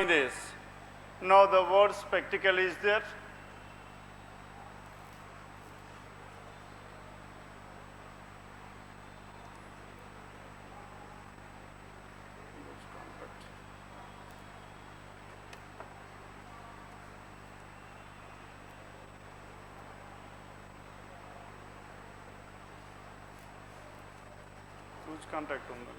Observing this. Now the word spectacle is there. Huge contact on that.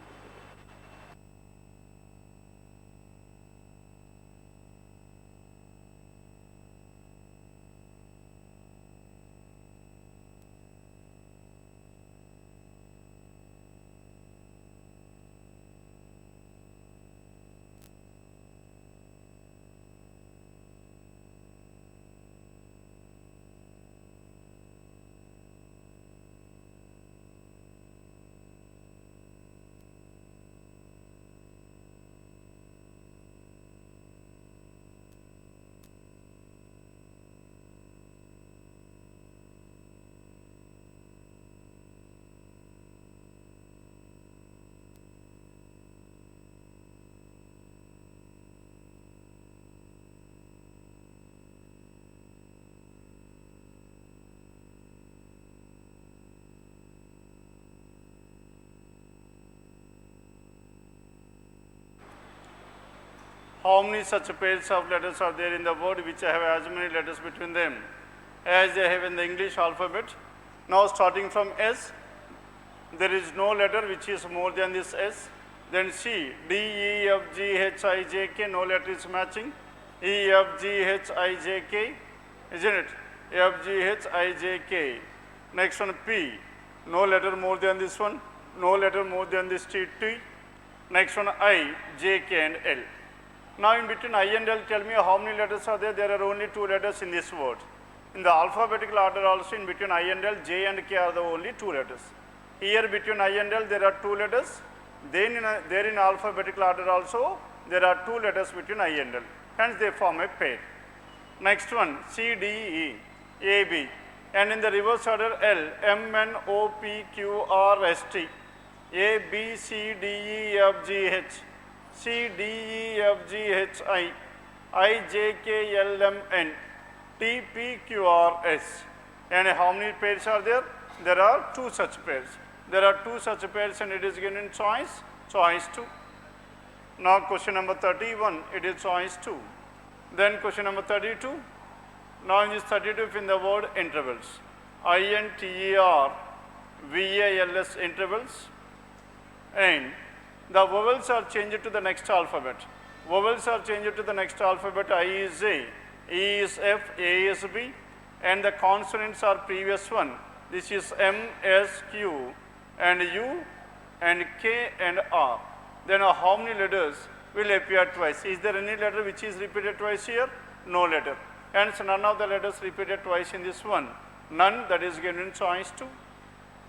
How many such pairs of letters are there in the word which have as many letters between them as they have in the English alphabet? Now starting from S, there is no letter which is more than this S. Then C, D, E, F, G, H, I, J, K, no letter is matching. E, F, G, H, I, J, K, isn't it? F, G, H, I, J, K. Next one P, no letter more than this one, no letter more than this T. Next one I, J, K and L. Now in between I and L, tell me how many letters are there? There are only 2 letters in this word. In the alphabetical order also, in between I and L, J and K are the only 2 letters. Here between I and L, there are 2 letters. Then there in alphabetical order also, there are 2 letters between I and L. Hence they form a pair. Next one, C, D, E, A, B. And in the reverse order, L, M, N, O, P, Q, R, S, T. A, B, C, D, E, F, G, H. C, D, E, F, G, H, I, J, K, L, M, N, T, P, Q, R, S. And how many pairs are there? There are 2 such pairs. There are 2 such pairs and it is given in choice 2. Now question number 31, it is choice 2. Then question number 32. Now in this 32, in the word intervals, INTER, VALS intervals, and the vowels are changed to the next alphabet. Vowels are changed to the next alphabet. I is A, E is F, A is B, and the consonants are previous one. This is M, S, Q, and U, and K, and R. Then how many letters will appear twice? Is there any letter which is repeated twice here? No letter. Hence none of the letters repeated twice in this one. None, that is given in choice 2.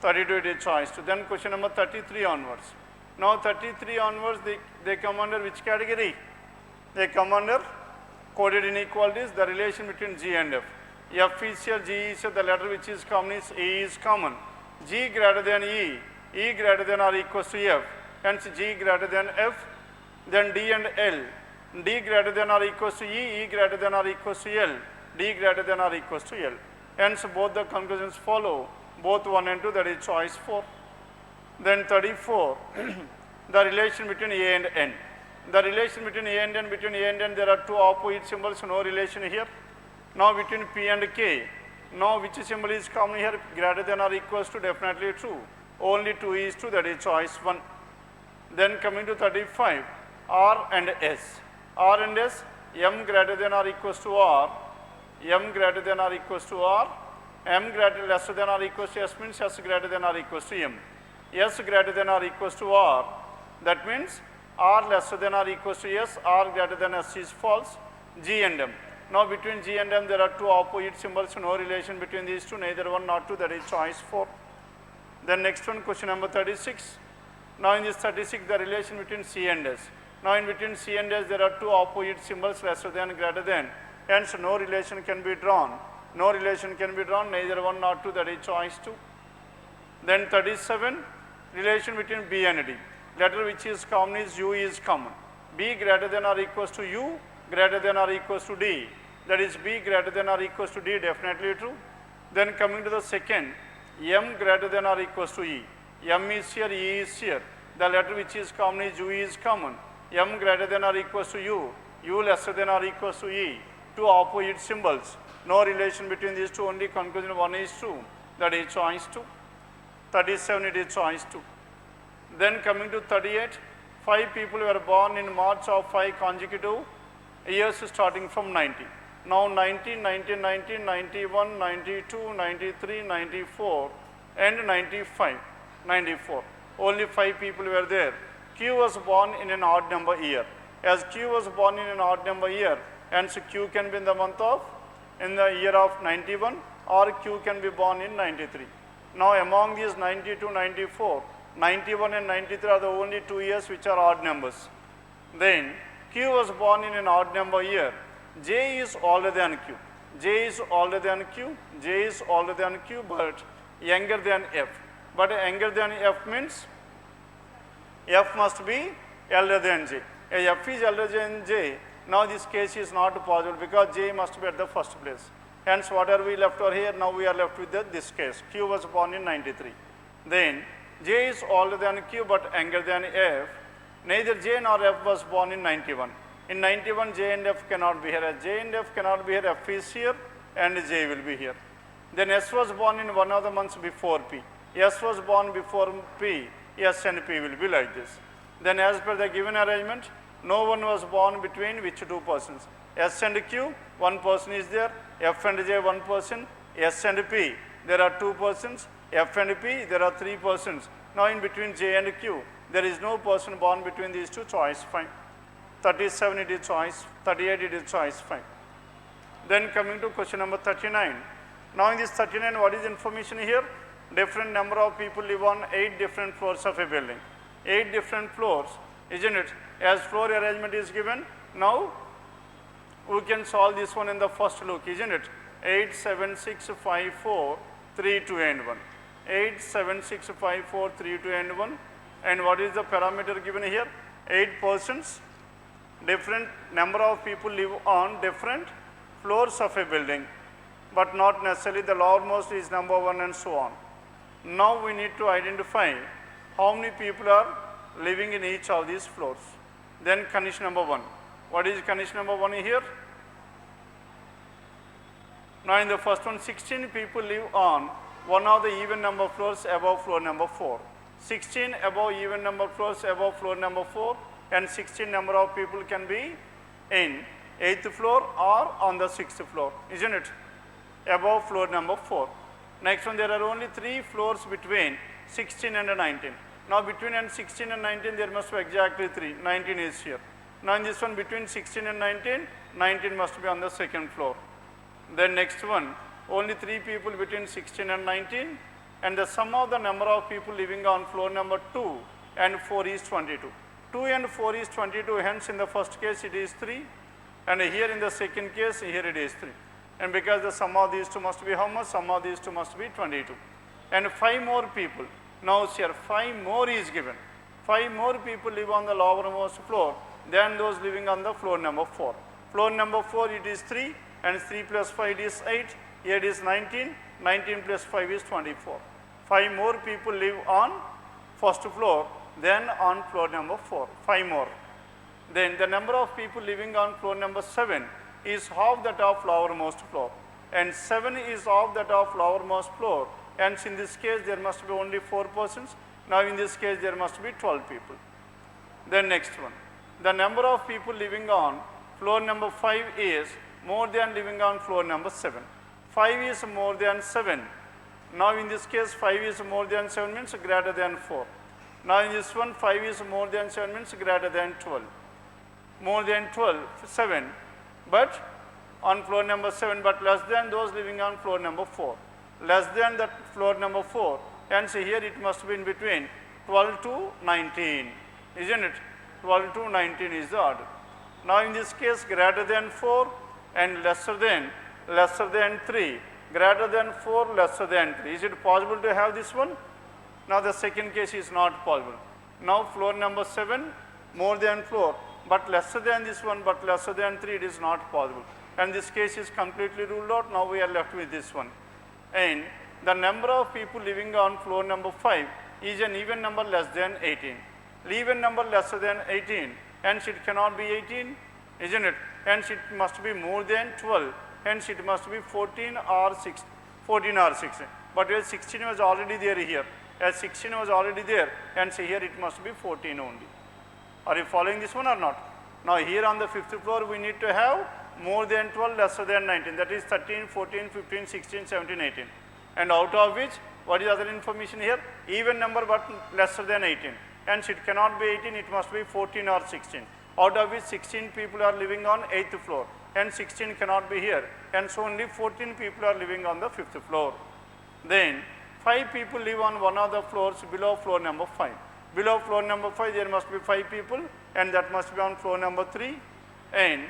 32 it is choice 2. Then question number 33 onwards. Now 33 onwards, they come under which category? They come under coded inequalities, the relation between G and F. F is here, G is here, the letter which is common is A is common. G greater than E, E greater than or equals to F, hence G greater than F. Then D and L, D greater than or equals to E, E greater than or equals to L, D greater than or equals to L. Hence both the conclusions follow, both 1 and 2, that is choice 4. Then 34, the relation between A and N. The relation between A and N, there are 2 opposite symbols, no relation here. Now between P and K, now which symbol is common here? Greater than or equals to, definitely true. Only 2 is true, that is choice 1. Then coming to 35, R and S. R and S, M greater than or equals to R, M greater than or equals to R, M greater less than or equals to S means S greater than or equals to M. S greater than or equals to R, that means R less than or equals to S, R greater than S is false. G and M. Now between G and M there are 2 opposite symbols, no relation between these 2, neither 1 nor 2, that is choice 4. Then next one, question number 36. Now in this 36, the relation between C and S. Now in between C and S there are 2 opposite symbols, lesser than, greater than, hence no relation can be drawn. No relation can be drawn, neither 1 nor 2, that is choice 2. Then 37, relation between B and D. Letter which is common is U is common. B greater than or equals to U greater than or equals to D. That is B greater than or equals to D, definitely true. Then coming to the second, M greater than or equals to E. M is here, E is here. The letter which is common is U is common. M greater than or equals to U, U lesser than or equals to E. Two opposite symbols. No relation between these two, only conclusion 1 is true. That is choice 2. 37, it is choice 2. Then coming to 38, 5 people were born in March of 5 consecutive years starting from 90. Now 90, 91, 92, 93, 94 and 95, 94. Only 5 people were there. Q was born in an odd number year. As Q was born in an odd number year, and so Q can be in the year of 91, or Q can be born in 93. Now among these 92, 94, 91 and 93 are the only 2 years which are odd numbers. Then Q was born in an odd number year. J is older than Q. J is older than Q. J is older than Q, but younger than F. But younger than F means F must be elder than J. F is elder than J. Now this case is not possible because J must be at the first place. Hence, what are we left over here? Now we are left with this case. Q was born in 93. Then J is older than Q but younger than F. Neither J nor F was born in 91. In 91, J and F cannot be here. As J and F cannot be here, F is here and J will be here. Then S was born in one of the months before P. S was born before P. S and P will be like this. Then as per the given arrangement, no one was born between which 2 persons? S and Q, 1 person is there. F and J, 1 person. S and P, there are 2 persons. F and P, there are 3 persons. Now in between J and Q, there is no person born between these two, choice 5. 37 it is choice, 38 it is choice 5. Then coming to question number 39. Now in this 39, what is information here? Different number of people live on 8 different floors of a building. 8 different floors, isn't it? As floor arrangement is given, now we can solve this one in the first look, isn't it? 8, 7, 6, 5, 4, 3, 2 and 1. 8, 7, 6, 5, 4, 3, 2 and 1. And what is the parameter given here? 8 persons. Different number of people live on different floors of a building, but not necessarily the lowermost is number 1 and so on. Now we need to identify how many people are living in each of these floors. Then condition number 1. What is condition number 1 here? Now in the first one, 16 people live on one of the even number floors above floor number 4. 16 above even number floors above floor number 4, and 16 number of people can be in 8th floor or on the 6th floor, isn't it? Above floor number 4. Next one, there are only 3 floors between 16 and 19. Now between 16 and 19 there must be exactly 3. 19 is here. Now in this one, between 16 and 19, 19 must be on the 2nd floor. Then next one, only 3 people between 16 and 19, and the sum of the number of people living on floor number 2 and 4 is 22. 2 and 4 is 22, hence in the first case it is 3, and here in the second case, here it is 3. And because the sum of these two must be how much? Sum of these two must be 22. And 5 more people. Now here 5 more is given. 5 more people live on the lowermost floor than those living on the floor number 4. Floor number 4 it is 3, and 3 plus 5 is 8, here it is 19, 19 plus 5 is 24. 5 more people live on first floor than on floor number 4, 5 more. Then the number of people living on floor number 7 is half that of lowermost floor, and 7 is half that of lowermost floor, and in this case there must be only 4 persons. Now in this case there must be 12 people. Then next one, the number of people living on floor number 5 is more than living on floor number 7. 5 is more than 7. Now in this case 5 is more than 7 means greater than 4. Now in this one, 5 is more than 7 means greater than 12. More than 12, 7, but on floor number 7, but less than those living on floor number 4. Less than that floor number 4, and so here it must be in between 12 to 19, isn't it? 12 to 19 is the order. Now in this case, greater than 4 and lesser than 3, greater than 4, lesser than 3. Is it possible to have this one? Now the second case is not possible. Now floor number 7, more than floor, but lesser than this one, but lesser than 3, it is not possible. And this case is completely ruled out. Now we are left with this one. And the number of people living on floor number 5 is an even number less than 18. Even number lesser than 18, hence it cannot be 18, isn't it? Hence it must be more than 12, hence it must be 14 or 6, 14 or 16. But as 16 was already there here, as 16 was already there, hence here it must be 14 only. Are you following this one or not? Now here on the 5th floor we need to have more than 12, lesser than 19, that is 13, 14, 15, 16, 17, 18. And out of which, what is other information here? Even number but lesser than 18. Hence it cannot be 18, it must be 14 or 16. Out of which 16 people are living on 8th floor. Hence 16 cannot be here. Hence only 14 people are living on the 5th floor. Then 5 people live on one of the floors below floor number 5. Below floor number 5 there must be 5 people, and that must be on floor number 3. And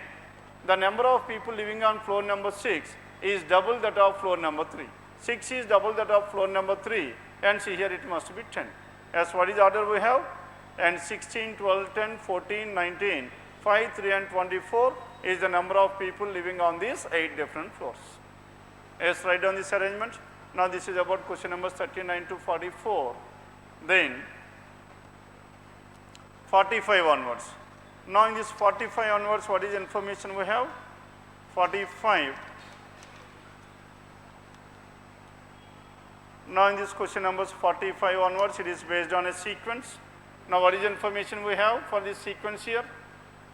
the number of people living on floor number 6 is double that of floor number 3. 6 is double that of floor number 3, and see here it must be 10. As what is order we have? And 16, 12, 10, 14, 19, 5, 3 and 24 is the number of people living on these 8 different floors. Yes, write down this arrangement. Now this is about question numbers 39 to 44. Then 45 onwards. Now in this 45 onwards, what is information we have? 45. Now in this question numbers 45 onwards, it is based on a sequence. Now what is information we have for this sequence here?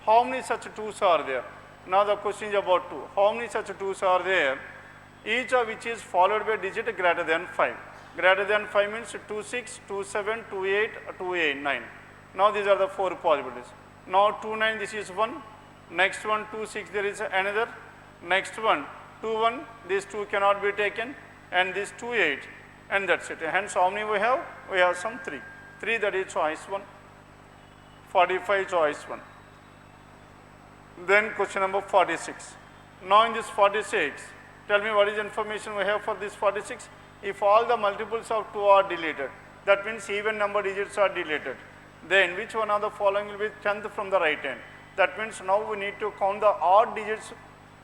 How many such 2's are there? Now the question is about 2. How many such 2's are there? Each of which is followed by a digit greater than 5. Greater than 5 means 26, 27, 28, 28, 9. Now these are the 4 possibilities. Now 29, this is 1. Next one 26, there is another. Next one 21, these 2 cannot be taken, and this 28, and that's it. Hence how many we have? We have some 3. 3, that is choice 1. 45 choice 1. Then question number 46. Now in this 46, tell me what is information we have for this 46. If all the multiples of 2 are deleted, that means even number digits are deleted, then which one of the following will be 10th from the right hand? That means now we need to count the odd digits,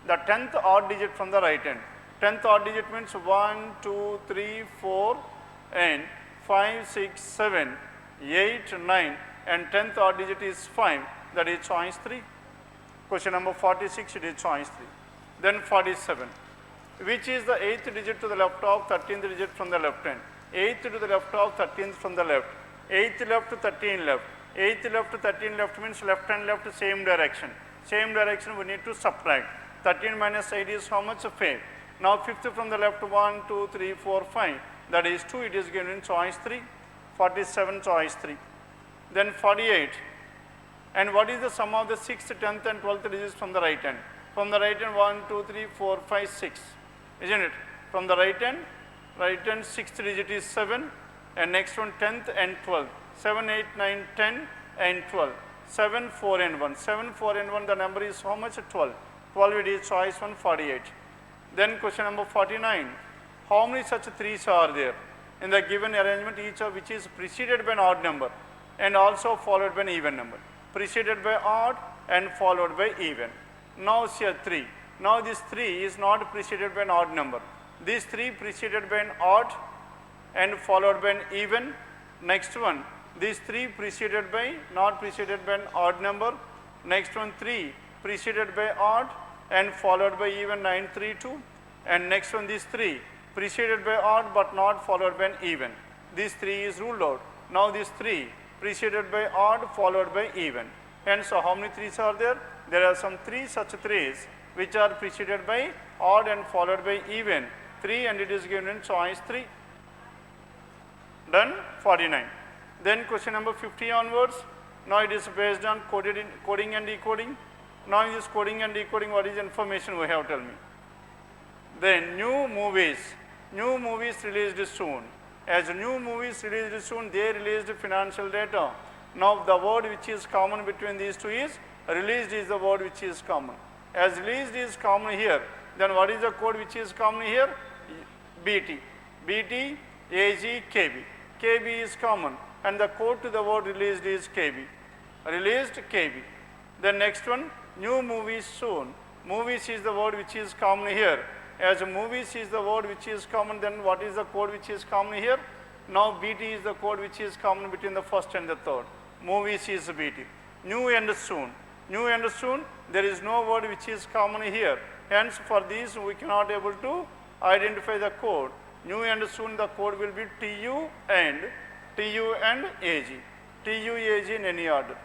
the 10th odd digit from the right hand. 10th odd digit means 1, 2, 3, 4 and 5, 6, 7, 8, 9, and 10th odd digit is 5, that is choice 3. Question number 46, it is choice 3. Then 47. Which is the 8th digit to the left of 13th digit from the left hand? 8th to the left of 13th from the left. 8th left to 13 left. 8th left to 13 left means left and left same direction. Same direction we need to subtract. 13 minus 8 is how much? 5. Now 5th from the left 1, 2, 3, 4, 5. That is 2. It is given in choice 3. 47 choice 3. Then 48. And what is the sum of the 6th, 10th and 12th digits from the right hand? From the right hand 1, 2, 3, 4, 5, 6. Isn't it? From the right hand 6th digit is 7. And next one 10th and 12th. 7, 8, 9, 10 and 12. 7, 4 and 1. 7, 4 and 1, the number is how much? 12. 12 it is choice 1, 48. Then question number 49. How many such 3's are there? In the given arrangement, each of which is preceded by an odd number and also followed by an even number. Preceded by odd and followed by even. Now here 3. Now this 3 is not preceded by an odd number. This 3 preceded by an odd and followed by an even. Next one, these 3 preceded by, not preceded by an odd number. Next one 3 preceded by odd and followed by even, 9, 3, 2. And next one, these 3 preceded by odd but not followed by an even. This 3 is ruled out. Now this 3 preceded by odd followed by even. Hence, so how many 3's are there? There are some 3 such 3's which are preceded by odd and followed by even. 3, and it is given in choice 3. Done. 49. Then question number 50 onwards. Now it is based on coding and decoding. Now in this coding and decoding, what is information we have? Tell me. Then new movies released soon. As new movies released soon, they released financial data. Now the word which is common between these two is released is the word which is common. As released is common here, then what is the code which is common here? BT, AG, KB. KB is common, and the code to the word released is KB. Released, KB. Then next one, new movies soon. Movies is the word which is common here. As movies is the word which is common, then what is the code which is common here? Now BT is the code which is common between the first and the third. Movies is BT. New and soon. New and soon, there is no word which is common here. Hence, for these we cannot able to identify the code. New and soon, the code will be TU and AG. TU, AG in any order.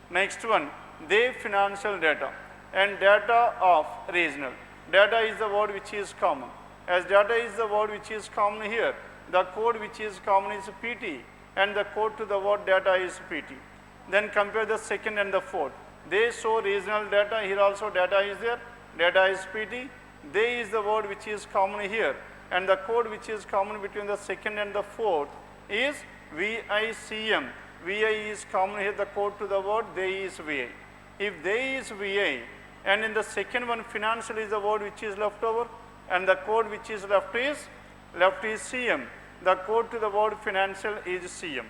Next one, they financial data and data of regional. Data is the word which is common. As data is the word which is common here, the code which is common is PT and the code to the word data is PT. Then compare the second and the fourth. They show regional data, here also data is there, data is PT. They is the word which is common here and the code which is common between the second and the fourth is VICM. VI is common here, the code to the word they is VI. If they is VI and in the second one financial is the word which is left over and the code which is left is CM. The code to the word financial is CM.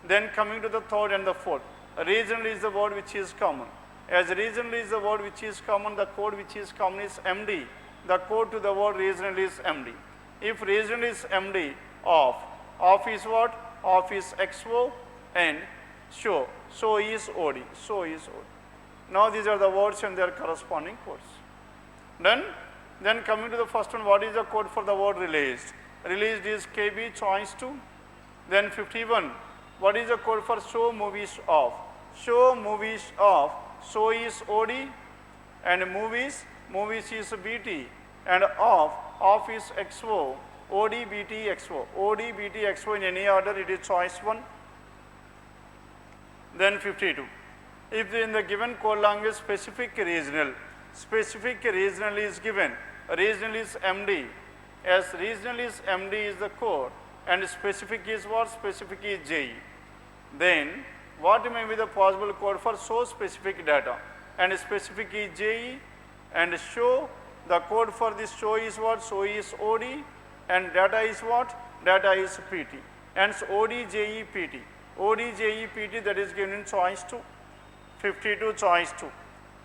Then coming to the third and the fourth, regional is the word which is common. As regional is the word which is common, the code which is common is MD. The code to the word regional is MD. If regional is MD, off is what? Off is XO and show. So is OD. So is OD. Now these are the words and their corresponding codes. Then coming to the first one, what is the code for the word released? Released is KB choice 2. Then 51, what is the code for show movies off? Show movies off. So is OD and movies is BT and off is XO. OD, BT, XO. OD, BT, XO in any order, it is choice 1. Then 52. If in the given code language specific regional is given, regional is MD. As regional is MD is the code and specific is what? Specific is JE. Then what may be the possible code for show specific data? And specific is JE and show, the code for this show is what? Show is OD and data is what? Data is PT. Hence OD, JE, PT. OD, JE, PT, that is given in choice 2. 52 choice 2.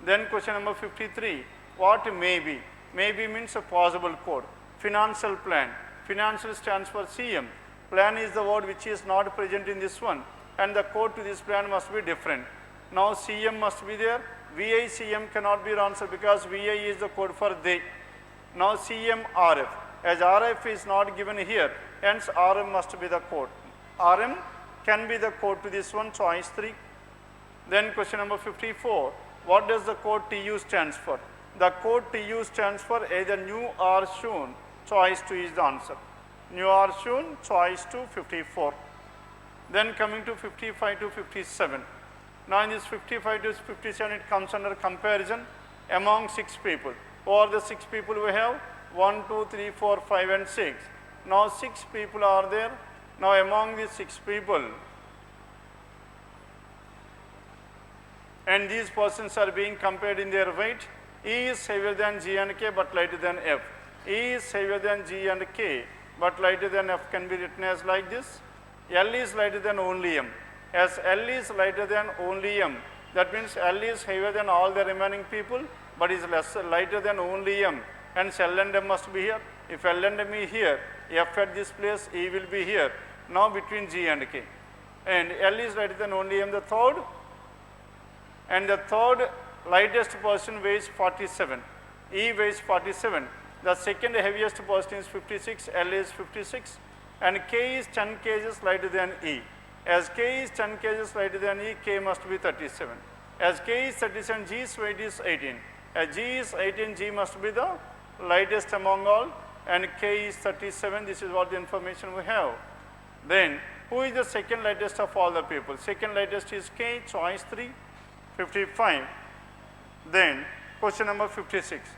Then question number 53, what may be? May be means a possible code. Financial plan. Financial stands for CM. Plan is the word which is not present in this one and the code to this plan must be different. Now CM must be there. VI CM cannot be answered because VI is the code for they. Now CM RF. As RF is not given here, hence RM must be the code. RM can be the code to this one, choice 3. Then question number 54, what does the code TU stands for? The code TU stands for either new or soon. Choice 2 is the answer. New or soon, choice 2, 54. Then coming to 55 to 57. Now in this 55 to 57, it comes under comparison among 6 people. Who are the 6 people we have? 1, 2, 3, 4, 5 and 6. Now 6 people are there. Now among these 6 people, and these persons are being compared in their weight. E is heavier than G and K but lighter than F. E is heavier than G and K but lighter than F can be written as like this. L is lighter than only M. As L is lighter than only M, that means L is heavier than all the remaining people but is lighter than only M. Hence L and M must be here. If L and M is here, F at this place, E will be here. Now between G and K. And L is lighter than only M, the third lightest person weighs 47. E weighs 47. The second heaviest person is 56. L is 56. And K is 10 kgs lighter than E. As K is 10 kgs lighter than E, K must be 37. As K is 37, G's weight is 18. As G is 18, G must be the lightest among all. And K is 37. This is what the information we have. Then, who is the second lightest of all the people? Second lightest is K, choice 3. 55. Then question number 56.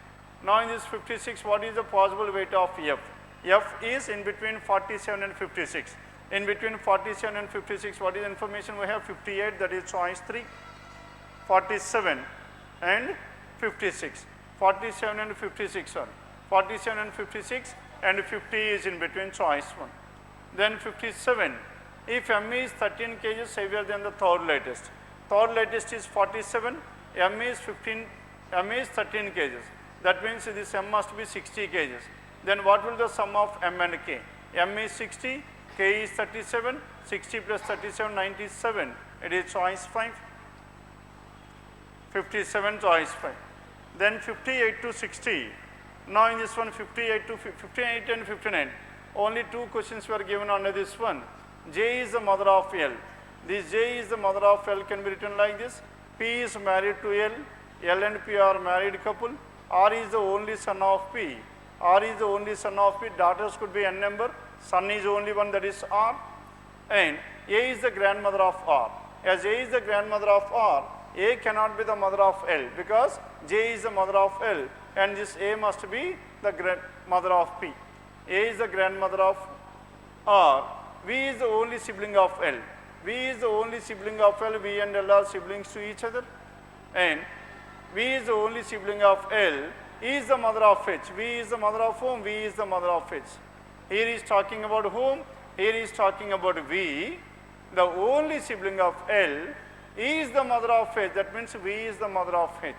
Now in this 56, what is the possible weight of F? F is in between 47 and 56. In between 47 and 56, what is the information we have? 58, that is choice 3. 47 and 56. 47 and 56 are. 47 and 56 and 50 is in between, choice 1. Then 57, if M is 13 kgs heavier than the third lightest. third latest is 47, M is 15, M is 13 kgs. That means this M must be 60 kgs. Then what will the sum of M and K? M is 60, K is 37, 60 plus 37, 97. It is choice 5. 57 choice 5. Then 58 to 60. Now in this one 58 and 59. Only two questions were given under this one. J is the mother of L. This J is the mother of L can be written like this. P is married to L. L and P are married couple. R is the only son of P. R is the only son of P. Daughters could be n number. Son is only one, that is R. And A is the grandmother of R. As A is the grandmother of R, A cannot be the mother of L because J is the mother of L and this A must be the grandmother of P. A is the grandmother of R. V is the only sibling of L. V is the only sibling of L. V and L are siblings to each other. And V is the only sibling of L. E is the mother of H. V is the mother of whom? V is the mother of H. Here is talking about whom? Here is talking about V. The only sibling of L. E is the mother of H. That means V is the mother of H.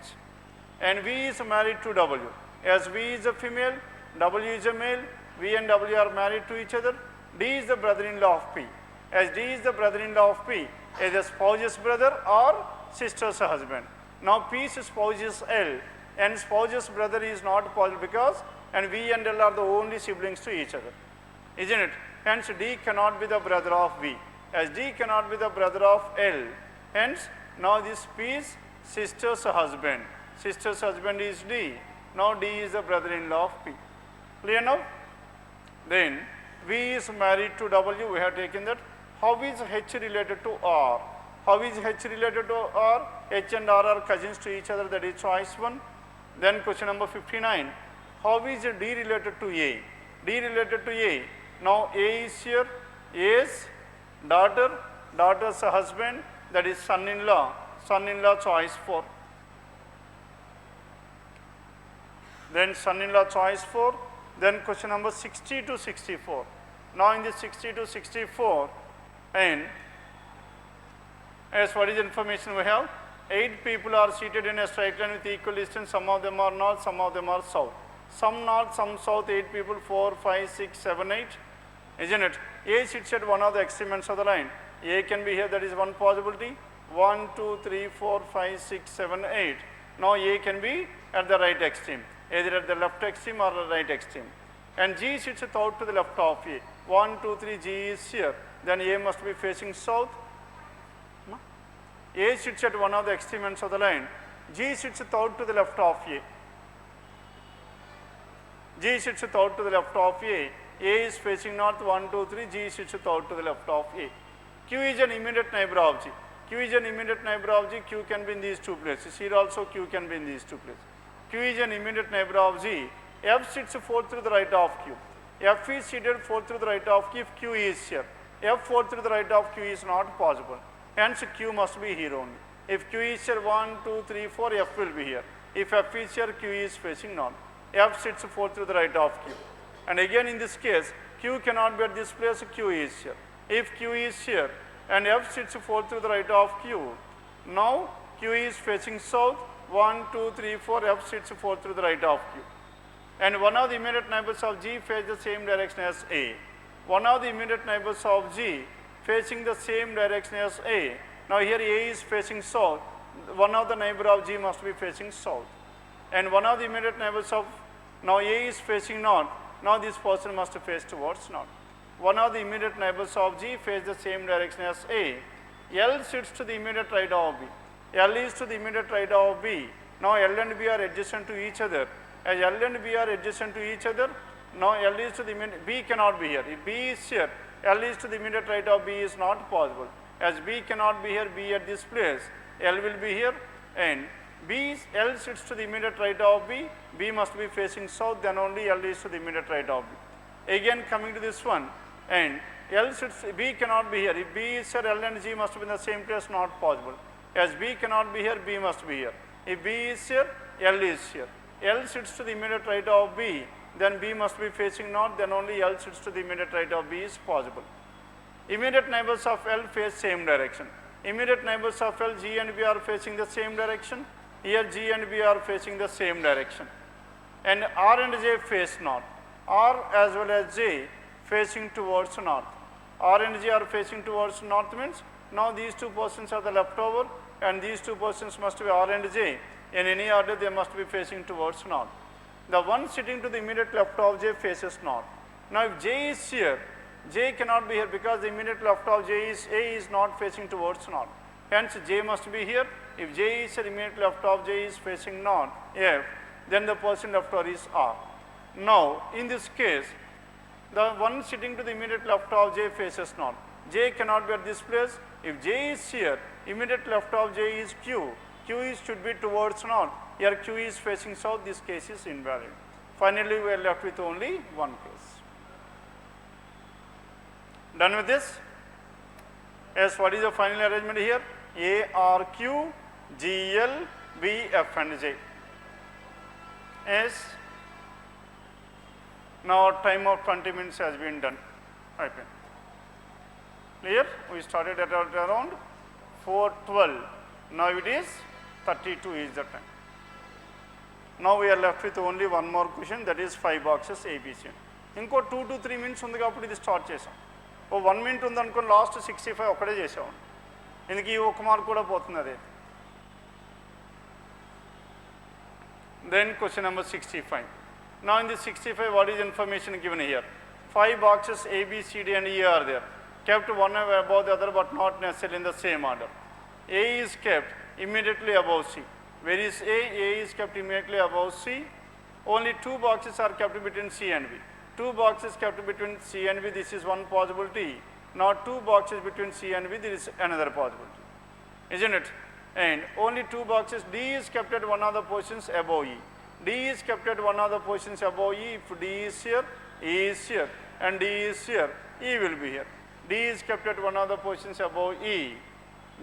And V is married to W. As V is a female, W is a male. V and W are married to each other. D is the brother-in-law of P. As D is the brother-in-law of P, is a spouse's brother or sister's husband. Now P's spouse is L and spouse's brother is not possible because and V and L are the only siblings to each other, isn't it? Hence D cannot be the brother of V. As D cannot be the brother of L, hence now this P's sister's husband. Sister's husband is D. Now D is the brother-in-law of P. Clear now? Then V is married to W. We have taken that. How is H related to R? How is H related to R? H and R are cousins to each other. That is choice 1. Then question number 59. How is D related to A? D related to A. Now A is here. A's daughter, daughter's husband. That is son-in-law. Son-in-law choice 4. Then son-in-law choice 4. Then question number 60 to 64. Now in this 60 to 64, and as what is the information we have? 8 people are seated in a straight line with equal distance. Some of them are north, some of them are south. Some north, some south, 8 people, 4, 5, 6, 7, 8. Isn't it? A sits at one of the extreme ends of the line. A can be here, that is one possibility. 1, 2, 3, 4, 5, 6, 7, 8. Now A can be at the right extreme, either at the left extreme or the right extreme. And G sits out to the left of A. 1, 2, 3, G is here. Then A must be facing south. A sits at one of the extreme ends of the line. G sits out to the left of A. G sits out to the left of A. A is facing north. 1, 2, 3. G sits out to the left of A. Q is an immediate neighbor of G. Q is an immediate neighbor of G. Q can be in these two places. Here also Q can be in these two places. Q is an immediate neighbor of G. F sits 4 through the right of Q. F is seated 4 through the right of Q if Q is here. F 4 through the right of Q is not possible. Hence Q must be here only. If Q is here 1, 2, 3, 4, F will be here. If F is here, Q is facing north. F sits 4 through the right of Q. And again in this case, Q cannot be at this place, Q is here. If Q is here and F sits 4 through the right of Q, now Q is facing south. 1, 2, 3, 4, F sits 4 through the right of Q. And one of the immediate neighbors of G face the same direction as A. One of the immediate neighbors of G facing the same direction as A. Now here A is facing south. One of the neighbor of G must be facing south. And one of the immediate neighbors of, now A is facing north. Now this person must face towards north. One of the immediate neighbors of G face the same direction as A. L sits to the immediate right of B. L is to the immediate right of B. Now L and B are adjacent to each other. As L and B are adjacent to each other, now L is to the immediate, B cannot be here. If B is here, L is to the immediate right of B is not possible. As B cannot be here, B at this place, L will be here, and L sits to the immediate right of B, B must be facing south, then only L is to the immediate right of B. Again coming to this one, and L sits, B cannot be here. If B is here, L and G must be in the same place, not possible. As B cannot be here, B must be here. If B is here, L is here. L sits to the immediate right of B, then B must be facing north, then only L sits to the immediate right of B is possible. Immediate neighbors of L face same direction. Immediate neighbors of L, G and B are facing the same direction. Here G and B are facing the same direction. And R and J face north. R as well as J facing towards north. R and J are facing towards north means now these two persons are the leftover and these two persons must be R and J. In any order they must be facing towards north. The one sitting to the immediate left of J faces north. Now if J is here, J cannot be here because the immediate left of J is A is not facing towards north. Hence J must be here. If J is here, immediate left of J is facing north, F, then the person left over is R. Now in this case, the one sitting to the immediate left of J faces north. J cannot be at this place. If J is here, immediate left of J is Q. Q is should be towards north. Here Q is facing south. This case is invalid. Finally, we are left with only one case. Done with this? Yes, what is the final arrangement here? A, R, Q, G, L, B, F and J. Yes. Now time of 20 minutes has been done. Okay. Clear? We started at around 4:12. Now it is 32 is the time. Now we are left with only one more question, that is 5 boxes ABC. ఇంకో 2 to 3 minutes ఉంది కాబట్టి ఇది start చేసాం. ఓ 1 minute ఉంది అనుకో last 65 ఒకటే చేసాం. ఇందుకు ఈ ఒక మార్క్ కూడా పోతుంది అదే. Then question number 65. Now in this 65, what is information given here? 5 boxes A, B, C, D and E are there. Kept one above the other but not necessarily in the same order. A is kept immediately above C. Where is A? A is kept immediately above C. Only 2 boxes are kept between C and B. 2 boxes kept between C and B, this is one possibility. Now 2 boxes between C and B, there is another possibility. Isn't it? And only 2 boxes, D is kept at one of the positions above E. D is kept at one of the positions above E. If D is here, E is here, and D is here, E will be here. D is kept at one of the positions above E.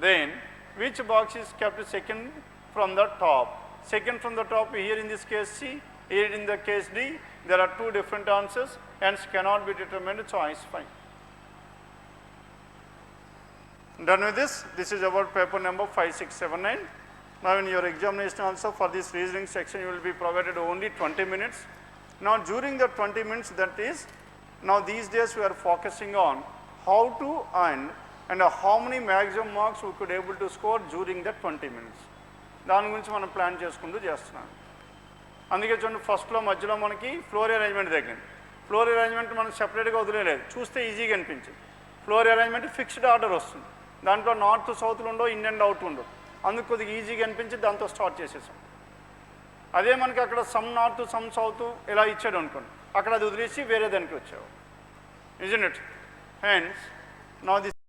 Then, which box is kept second from the top? Second from the top, here in this case C, here in the case D, there are 2 different answers, hence cannot be determined, choice fine. Done with this? This is about paper number 5679. Now in your examination also for this reasoning section you will be provided only 20 minutes. Now during the 20 minutes, that is, now these days we are focusing on how to earn and how many maximum marks we could able to score during the 20 minutes. దాని గురించి మనం plan చేసుకుంటూ చేస్తున్నాం. అందుకే చూడండి ఫస్ట్లో మధ్యలో మనకి ఫ్లోర్ అరేంజ్మెంట్ తగ్గింది. ఫ్లోర్ అరేంజ్మెంట్ మనం సెపరేట్గా వదిలేదు, చూస్తే ఈజీగా అనిపించింది. ఫ్లోర్ అరేంజ్మెంట్ ఫిక్స్డ్ ఆర్డర్ వస్తుంది, దాంట్లో నార్త్ సౌత్లు ఉండవు, ఇన్ అండ్ అవుట్ ఉండవు, అందుకు కొద్దిగా ఈజీగా అనిపించి దాంతో స్టార్ట్ చేసేసాం. అదే మనకి అక్కడ సమ్ నార్త్ సమ్ సౌత్ ఇలా ఇచ్చాడు అనుకోండి, అక్కడ అది వదిలేసి వేరే దానికి వచ్చావు. Isn't it? Hence, now this